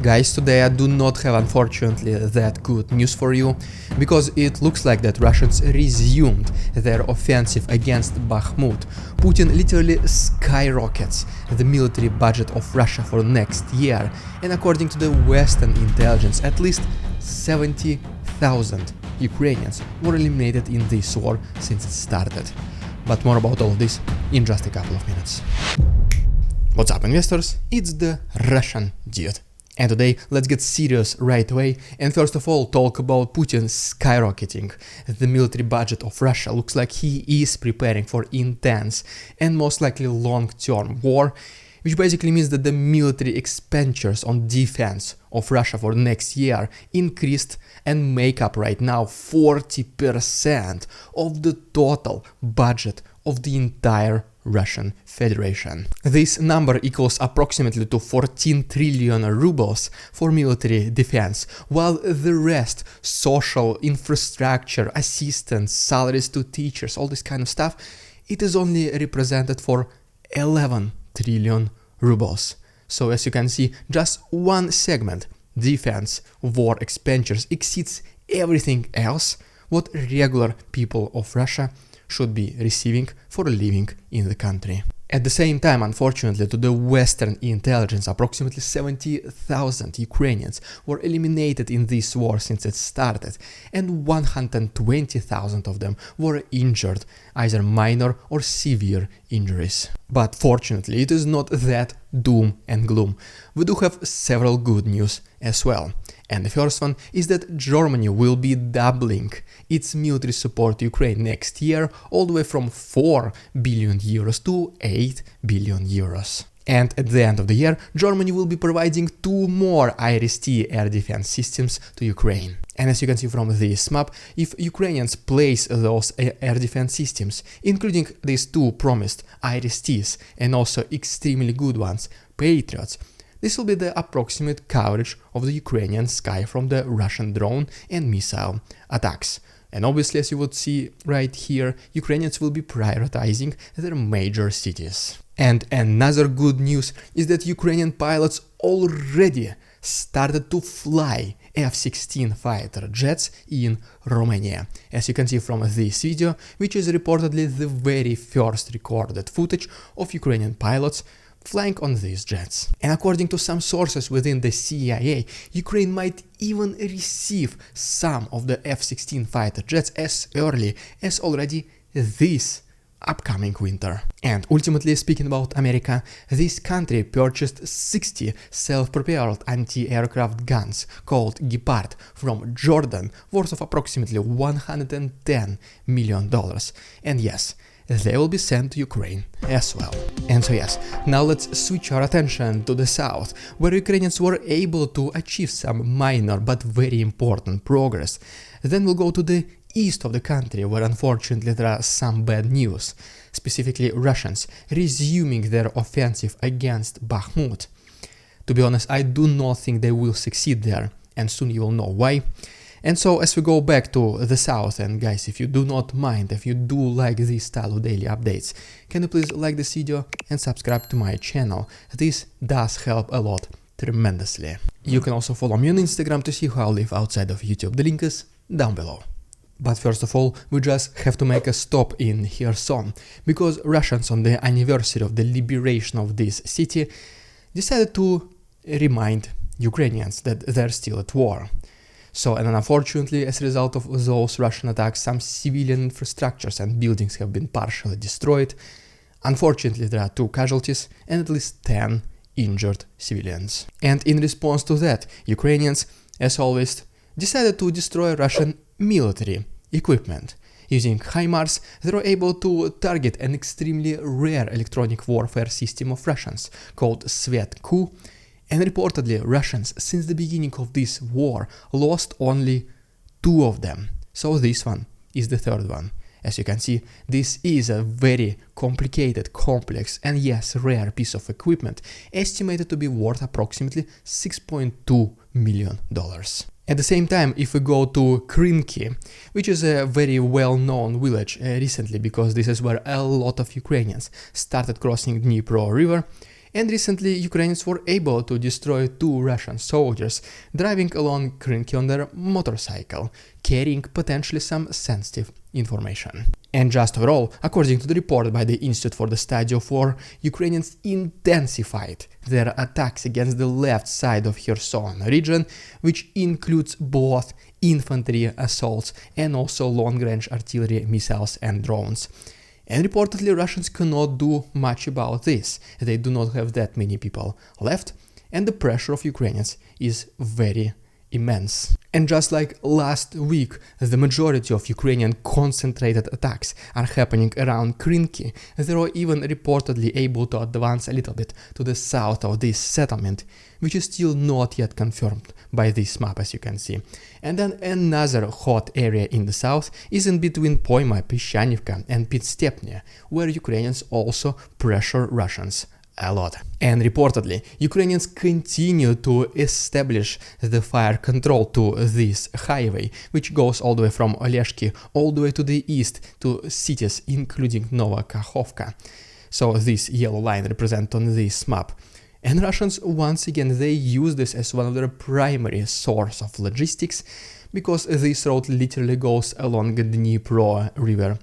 Guys, today I do not have unfortunately that good news for you, because it looks like that Russians resumed their offensive against Bakhmut. Putin literally skyrockets the military budget of Russia for next year, and according to the Western intelligence, at least 70,000 Ukrainians were eliminated in this war since it started. But more about all of this in just a couple of minutes. What's up, investors? It's the Russian dude. And today, let's get serious right away and first of all talk about Putin skyrocketing the military budget of Russia. Looks like he is preparing for intense and most likely long-term war, which basically means that the military expenditures on defense of Russia for next year increased and make up right now 40% of the total budget of the entire Russian Federation. This number equals approximately to 14 trillion rubles for military defense, while the rest, social infrastructure, assistance, salaries to teachers, all this kind of stuff, it is only represented for 11 trillion rubles. So as you can see, just one segment, defense, war expenditures, exceeds everything else what regular people of Russia should be receiving for living in the country. At the same time, unfortunately, to the Western intelligence, approximately 70,000 Ukrainians were eliminated in this war since it started, and 120,000 of them were injured, either minor or severe injuries. But fortunately, it is not that doom and gloom. We do have several good news as well. And the first one is that Germany will be doubling its military support to Ukraine next year, all the way from 4 billion euros to 8 billion euros. And at the end of the year, Germany will be providing 2 more IRIS-T air defense systems to Ukraine. And as you can see from this map, if Ukrainians place those air defense systems, including these 2 promised IRIS-Ts and also extremely good ones, Patriots, this will be the approximate coverage of the Ukrainian sky from the Russian drone and missile attacks. And obviously, as you would see right here, Ukrainians will be prioritizing their major cities. And another good news is that Ukrainian pilots already started to fly F-16 fighter jets in Romania, as you can see from this video, which is reportedly the very first recorded footage of Ukrainian pilots flying on these jets. And according to some sources within the CIA, Ukraine might even receive some of the F-16 fighter jets as early as already this upcoming winter. And ultimately, speaking about America, this country purchased 60 self-propelled anti-aircraft guns called Gepard from Jordan, worth of approximately $110 million. And yes, they will be sent to Ukraine as well. And so yes, now let's switch our attention to the south, where Ukrainians were able to achieve some minor but very important progress. Then we'll go to the east of the country, where unfortunately there are some bad news, specifically Russians resuming their offensive against Bakhmut. To be honest, I do not think they will succeed there, and soon you will know why. And so as we go back to the south, and guys, if you do not mind, if you do like this style of daily updates, can you please like this video and subscribe to my channel? This does help a lot, tremendously. You can also follow me on Instagram to see how I live outside of YouTube. The link is down below. But first of all, we just have to make a stop in Kherson, because Russians on the anniversary of the liberation of this city decided to remind Ukrainians that they're still at war. So, and unfortunately, as a result of those Russian attacks, some civilian infrastructures and buildings have been partially destroyed. Unfortunately, there are 2 casualties and at least 10 injured civilians. And in response to that, Ukrainians, as always, decided to destroy Russian military equipment. Using HIMARS, they were able to target an extremely rare electronic warfare system of Russians called Svet-Q. And reportedly, Russians, since the beginning of this war, lost only 2 of them. So this one is the 3rd one. As you can see, this is a very complicated, complex, and yes, rare piece of equipment, estimated to be worth approximately $6.2 million. At the same time, if we go to Krynki, which is a very well-known village recently, because this is where a lot of Ukrainians started crossing Dnipro river, And recently Ukrainians were able to destroy 2 Russian soldiers driving along Krinky on their motorcycle, carrying potentially some sensitive information. And just overall, according to the report by the Institute for the Study of War, Ukrainians intensified their attacks against the left side of Kherson region, which includes both infantry assaults and also long-range artillery missiles and drones. And reportedly Russians cannot do much about this. They do not have that many people left, and the pressure of Ukrainians is very immense. And just like last week, the majority of Ukrainian concentrated attacks are happening around Krinky, they were even reportedly able to advance a little bit to the south of this settlement, which is still not yet confirmed by this map, as you can see. And then another hot area in the south is in between Poima, Pyshanivka and Pitstepne, where Ukrainians also pressure Russians a lot. And reportedly, Ukrainians continue to establish the fire control to this highway, which goes all the way from Oleshki all the way to the east to cities including Nova Kakhovka. So this yellow line represents on this map. And Russians, once again, they use this as one of their primary source of logistics, because this road literally goes along the Dnipro river.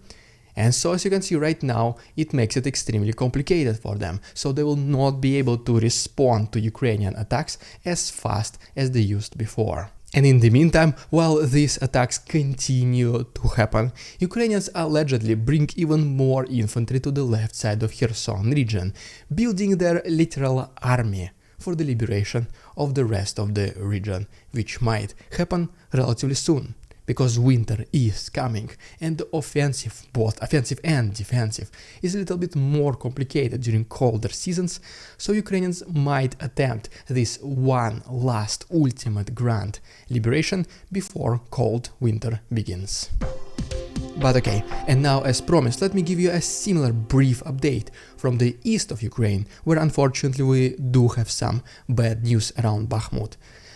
And so, as you can see right now, it makes it extremely complicated for them, so they will not be able to respond to Ukrainian attacks as fast as they used before. And in the meantime, while these attacks continue to happen, Ukrainians allegedly bring even more infantry to the left side of Kherson region, building their literal army for the liberation of the rest of the region, which might happen relatively soon. Because winter is coming, and the offensive, both offensive and defensive, is a little bit more complicated during colder seasons, so Ukrainians might attempt this one last ultimate grand liberation before cold winter begins. But okay, and now as promised, let me give you a similar brief update from the east of Ukraine, where unfortunately we do have some bad news around Bakhmut.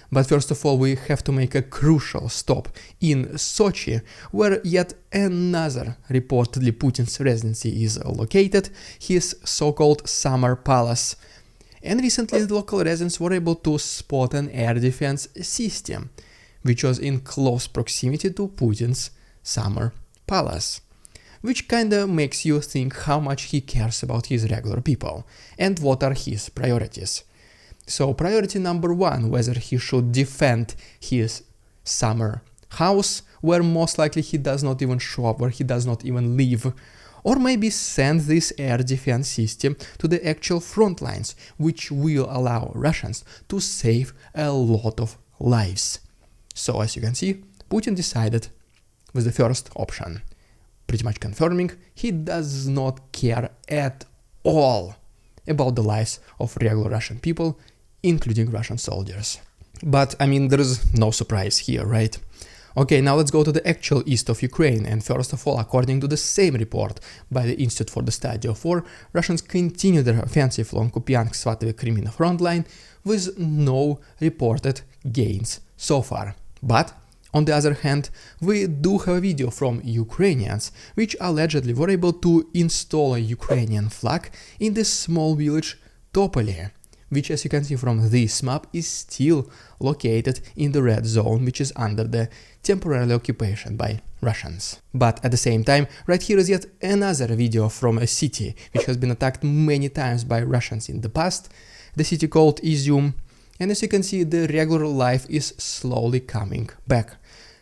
But first of all, we have to make a crucial stop in Sochi, where yet another reportedly Putin's residency is located, his so-called summer palace. And recently the local residents were able to spot an air defense system, which was in close proximity to Putin's summer palace. Which kinda makes you think how much he cares about his regular people, and what are his priorities. So priority number 1, whether he should defend his summer house, where most likely he does not even show up, where he does not even live, or maybe send this air defense system to the actual front lines, which will allow Russians to save a lot of lives. So as you can see, Putin decided with the first option, pretty much confirming he does not care at all about the lives of regular Russian people, including Russian soldiers. But I mean, there is no surprise here, right? Okay, now let's go to the actual east of Ukraine, and first of all, according to the same report by the Institute for the Study of War, Russians continue their offensive along Kupiansk-Svatove-Kремina front line with no reported gains so far. But on the other hand, we do have a video from Ukrainians, which allegedly were able to install a Ukrainian flag in this small village Topoli, which, as you can see from this map, is still located in the red zone, which is under the temporary occupation by Russians. But at the same time, right here is yet another video from a city which has been attacked many times by Russians in the past, the city called Izium, and as you can see, the regular life is slowly coming back.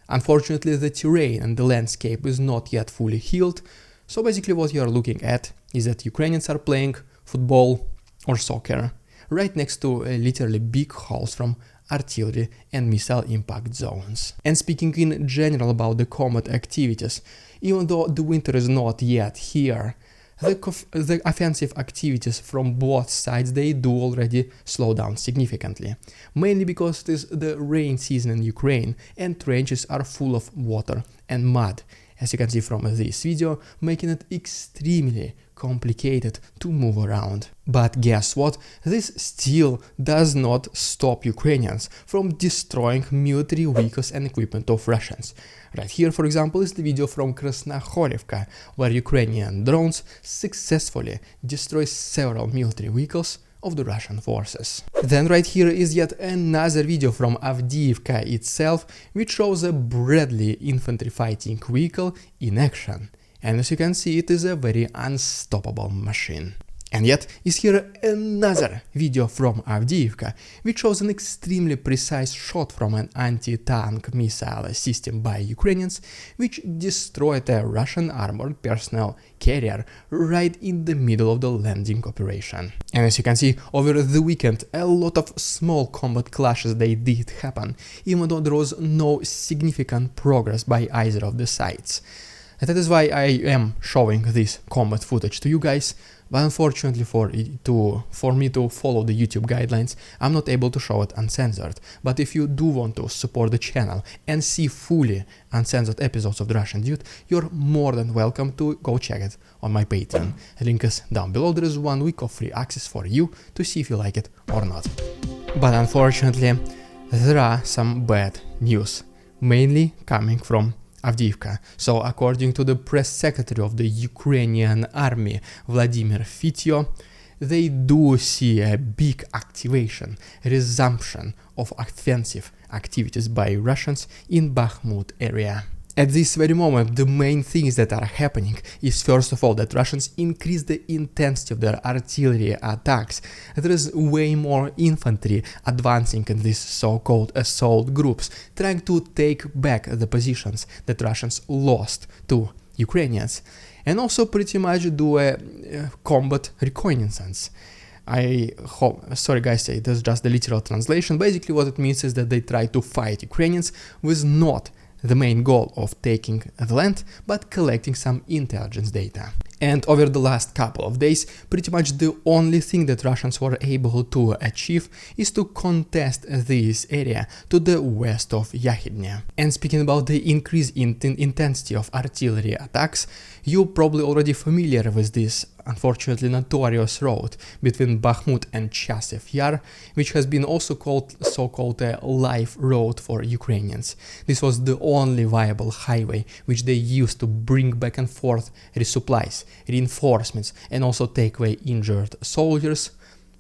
Unfortunately, the terrain and the landscape is not yet fully healed, so basically what you are looking at is that Ukrainians are playing football or soccer right next to literally big holes from artillery and missile impact zones. And speaking in general about the combat activities, even though the winter is not yet here, the offensive activities from both sides, they do already slow down significantly. Mainly because it is the rain season in Ukraine and trenches are full of water and mud, as you can see from this video, making it extremely complicated to move around. But guess what? This still does not stop Ukrainians from destroying military vehicles and equipment of Russians. Right here, for example, is the video from Krasnokhorivka, where Ukrainian drones successfully destroy several military vehicles of the Russian forces. Then right here is yet another video from Avdiivka itself, which shows a Bradley infantry fighting vehicle in action. And as you can see, it is a very unstoppable machine. And yet is here another video from Avdiivka, which shows an extremely precise shot from an anti-tank missile system by Ukrainians, which destroyed a Russian armored personnel carrier right in the middle of the landing operation. And as you can see, over the weekend a lot of small combat clashes they did happen, even though there was no significant progress by either of the sides. And that is why I am showing this combat footage to you guys, but unfortunately for me to follow the YouTube guidelines, I'm not able to show it uncensored. But if you do want to support the channel and see fully uncensored episodes of the Russian Dude, you're more than welcome to go check it on my Patreon. The link is down below. There is 1 week of free access for you to see if you like it or not. But unfortunately, there are some bad news, mainly coming from Avdiivka. So according to the press secretary of the Ukrainian army, Vladimir Fityo, they do see a big activation, resumption of offensive activities by Russians in Bakhmut area. At this very moment, the main things that are happening is first of all that Russians increase the intensity of their artillery attacks. There is way more infantry advancing in these so-called assault groups, trying to take back the positions that Russians lost to Ukrainians, and also pretty much do a combat reconnaissance. Sorry guys, it is just the literal translation. Basically what it means is that they try to fight Ukrainians with not the main goal of taking the land, but collecting some intelligence data. And over the last couple of days, pretty much the only thing that Russians were able to achieve is to contest this area to the west of Yahidne. And speaking about the increase in intensity of artillery attacks, you're probably already familiar with this unfortunately notorious road between Bakhmut and Chasiv Yar, which has been also called so-called a life road for Ukrainians. This was the only viable highway which they used to bring back and forth resupplies, reinforcements, and also take away injured soldiers.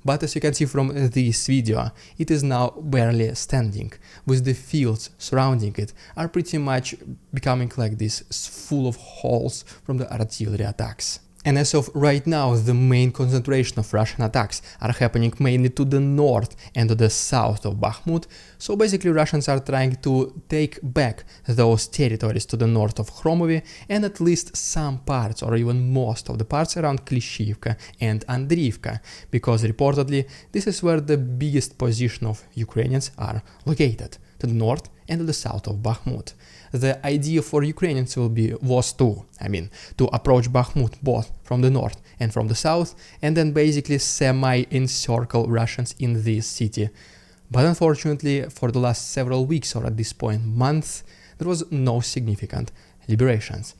But as you can see from this video, it is now barely standing, with the fields surrounding it are pretty much becoming like this, full of holes from the artillery attacks. And as of right now, the main concentration of Russian attacks are happening mainly to the north and to the south of Bakhmut, so basically Russians are trying to take back those territories to the north of Khromovy and at least some parts or even most of the parts around Klishivka and Andriivka, because reportedly this is where the biggest position of Ukrainians are located, to the north and to the south of Bakhmut. The idea for Ukrainians was to approach Bakhmut both from the north and from the south, and then basically semi-encircle Russians in this city. But unfortunately, for the last several weeks, or at this point months, there was no significant liberations.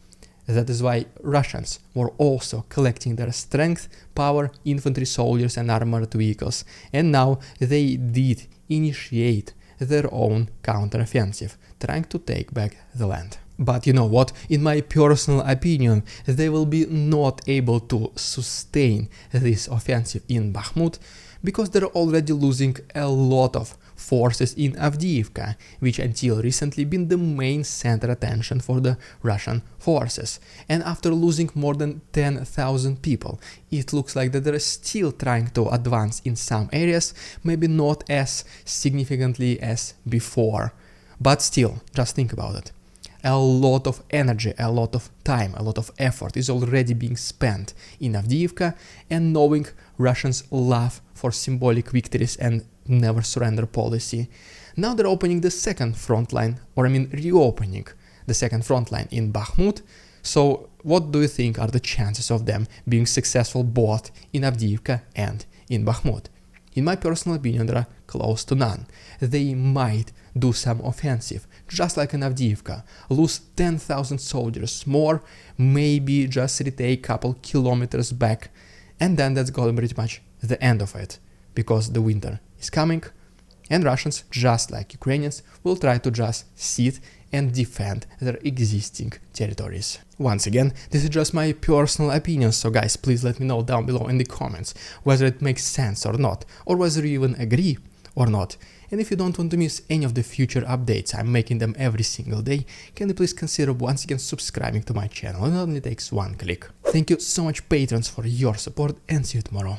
That is why Russians were also collecting their strength, power, infantry soldiers and armored vehicles, and now they did initiate their own counteroffensive, trying to take back the land. But you know what, in my personal opinion, they will be not able to sustain this offensive in Bakhmut, because they're already losing a lot of forces in Avdiivka, which until recently been the main center attention for the Russian forces. And after losing more than 10,000 people, it looks like that they're still trying to advance in some areas, maybe not as significantly as before. But still, just think about it. A lot of energy, a lot of time, a lot of effort is already being spent in Avdiivka, and knowing Russians' love for symbolic victories and never surrender policy, now they're opening the second front line, reopening the second front line in Bakhmut. So what do you think are the chances of them being successful both in Avdiivka and in Bakhmut? In my personal opinion, they are close to none. They might do some offensive, just like in Avdiivka, lose 10,000 soldiers more, maybe just retake a couple kilometers back, and then that's going to be pretty much the end of it, because the winter is coming, And Russians, just like Ukrainians, will try to just sit and defend their existing territories. Once again, this is just my personal opinion, so guys, please let me know down below in the comments whether it makes sense or not, or whether you even agree or not. And if you don't want to miss any of the future updates, I'm making them every single day, can you please consider once again subscribing to my channel? It only takes one click. Thank you so much patrons for your support, and see you tomorrow.